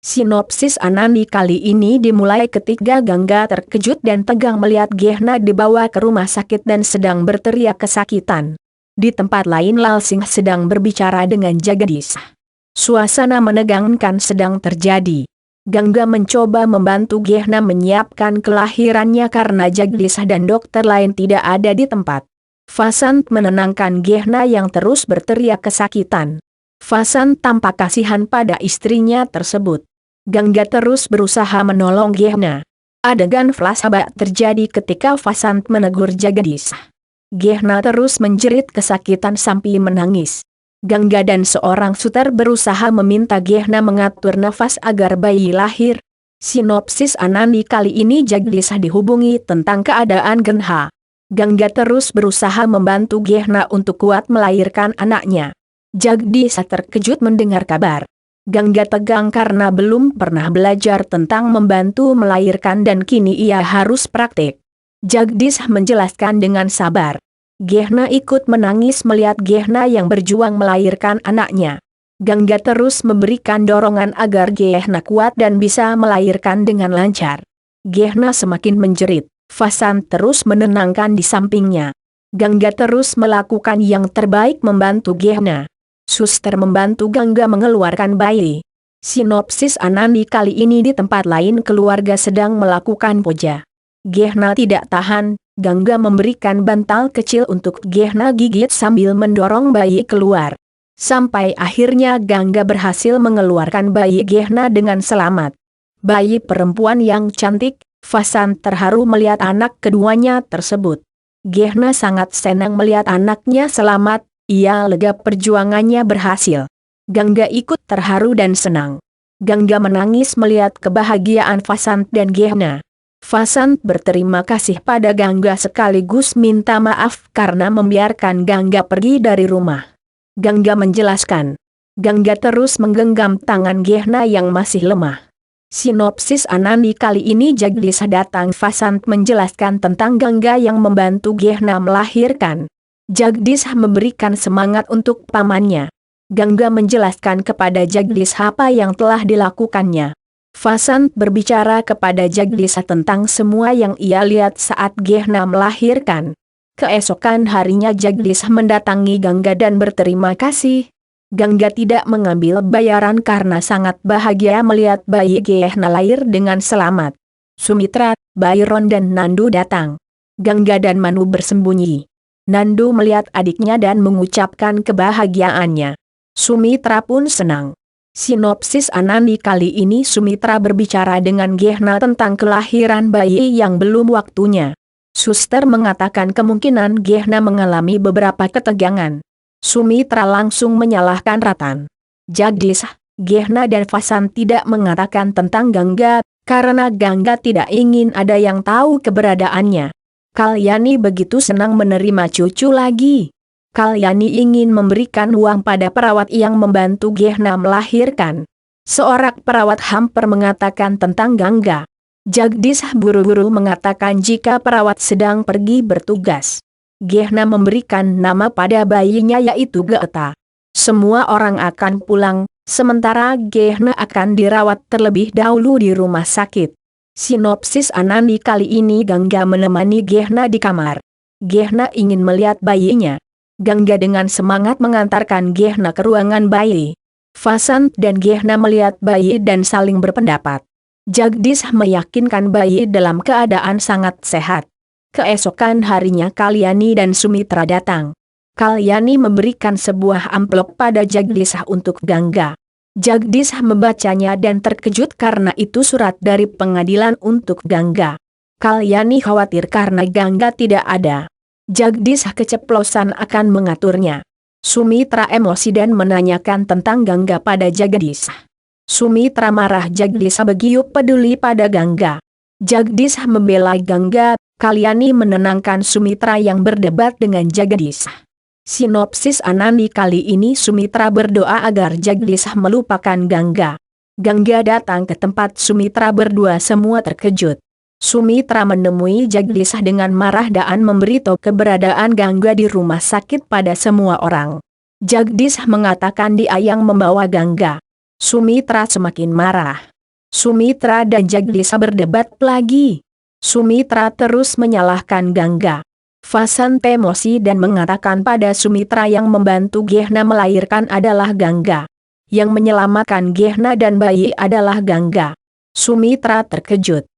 Sinopsis Anandi kali ini dimulai ketika Gangga terkejut dan tegang melihat Gehna dibawa ke rumah sakit dan sedang berteriak kesakitan. Di tempat lain Lalsing sedang berbicara dengan Jagdis. Suasana menegangkan sedang terjadi. Gangga mencoba membantu Gehna menyiapkan kelahirannya karena Jagdis dan dokter lain tidak ada di tempat. Vasant menenangkan Gehna yang terus berteriak kesakitan. Vasant tampak kasihan pada istrinya tersebut. Gangga terus berusaha menolong Gehna. Adegan flashback terjadi ketika Vasant menegur Jagdis. Gehna terus menjerit kesakitan sampai menangis. Gangga dan seorang suter berusaha meminta Gehna mengatur nafas agar bayi lahir. Sinopsis Anandi kali ini Jagdis dihubungi tentang keadaan Genha. Gangga terus berusaha membantu Gehna untuk kuat melahirkan anaknya. Jagdis terkejut mendengar kabar. Gangga tegang karena belum pernah belajar tentang membantu melahirkan dan kini ia harus praktik. Jagdis menjelaskan dengan sabar. Gehna ikut menangis melihat Gehna yang berjuang melahirkan anaknya. Gangga terus memberikan dorongan agar Gehna kuat dan bisa melahirkan dengan lancar. Gehna semakin menjerit. Vasant terus menenangkan di sampingnya. Gangga terus melakukan yang terbaik membantu Gehna. Suster membantu Gangga mengeluarkan bayi. Sinopsis Anandi kali ini di tempat lain keluarga sedang melakukan puja. Gehna tidak tahan, Gangga memberikan bantal kecil untuk Gehna gigit sambil mendorong bayi keluar. Sampai akhirnya Gangga berhasil mengeluarkan bayi Gehna dengan selamat. Bayi perempuan yang cantik, Vasant terharu melihat anak keduanya tersebut. Gehna sangat senang melihat anaknya selamat. Ia lega perjuangannya berhasil. Gangga ikut terharu dan senang. Gangga menangis melihat kebahagiaan Vasant dan Gehna. Vasant berterima kasih pada Gangga sekaligus minta maaf karena membiarkan Gangga pergi dari rumah. Gangga menjelaskan. Gangga terus menggenggam tangan Gehna yang masih lemah. Sinopsis Anandi kali ini Jagdis datang. Vasant menjelaskan tentang Gangga yang membantu Gehna melahirkan. Jagdis memberikan semangat untuk pamannya. Gangga menjelaskan kepada Jagdis apa yang telah dilakukannya. Vasant berbicara kepada Jagdis tentang semua yang ia lihat saat Gehna melahirkan. Keesokan harinya Jagdis mendatangi Gangga dan berterima kasih. Gangga tidak mengambil bayaran karena sangat bahagia melihat bayi Gehna lahir dengan selamat. Sumitra, Byron dan Nandu datang. Gangga dan Manu bersembunyi. Nandu melihat adiknya dan mengucapkan kebahagiaannya. Sumitra pun senang. Sinopsis Anandi kali ini Sumitra berbicara dengan Gehna tentang kelahiran bayi yang belum waktunya. Suster mengatakan kemungkinan Gehna mengalami beberapa ketegangan. Sumitra langsung menyalahkan Ratan. Jagdis, Gehna dan Vasant tidak mengatakan tentang Gangga, karena Gangga tidak ingin ada yang tahu keberadaannya. Kalyani begitu senang menerima cucu lagi. Kalyani ingin memberikan uang pada perawat yang membantu Gehna melahirkan. Seorang perawat hampir mengatakan tentang Gangga. Jagdis buru-buru mengatakan jika perawat sedang pergi bertugas. Gehna memberikan nama pada bayinya yaitu Geta. Semua orang akan pulang, sementara Gehna akan dirawat terlebih dahulu di rumah sakit. Sinopsis Anandi kali ini Gangga menemani Gehna di kamar. Gehna ingin melihat bayinya. Gangga dengan semangat mengantarkan Gehna ke ruangan bayi. Vasant dan Gehna melihat bayi dan saling berpendapat. Jagdis meyakinkan bayi dalam keadaan sangat sehat. Keesokan harinya Kalyani dan Sumitra datang. Kalyani memberikan sebuah amplop pada Jagdis untuk Gangga. Jagdis membacanya dan terkejut karena itu surat dari pengadilan untuk Gangga. Kalyani khawatir karena Gangga tidak ada. Jagdis keceplosan akan mengaturnya. Sumitra emosi dan menanyakan tentang Gangga pada Jagdis. Sumitra marah. Jagdis begitu peduli pada Gangga. Jagdis membela Gangga. Kalyani menenangkan Sumitra yang berdebat dengan Jagdis. Sinopsis Anandi kali ini Sumitra berdoa agar Jagdis melupakan Gangga. Gangga datang ke tempat Sumitra berdua semua terkejut. Sumitra menemui Jagdis dengan marah dan memberitahu keberadaan Gangga di rumah sakit pada semua orang. Jagdis mengatakan dia yang membawa Gangga. Sumitra semakin marah. Sumitra dan Jagdisa berdebat lagi. Sumitra terus menyalahkan Gangga. Vasanto emosi dan mengatakan pada Sumitra yang membantu Gehna melahirkan adalah Gangga. Yang menyelamatkan Gehna dan bayi adalah Gangga. Sumitra terkejut.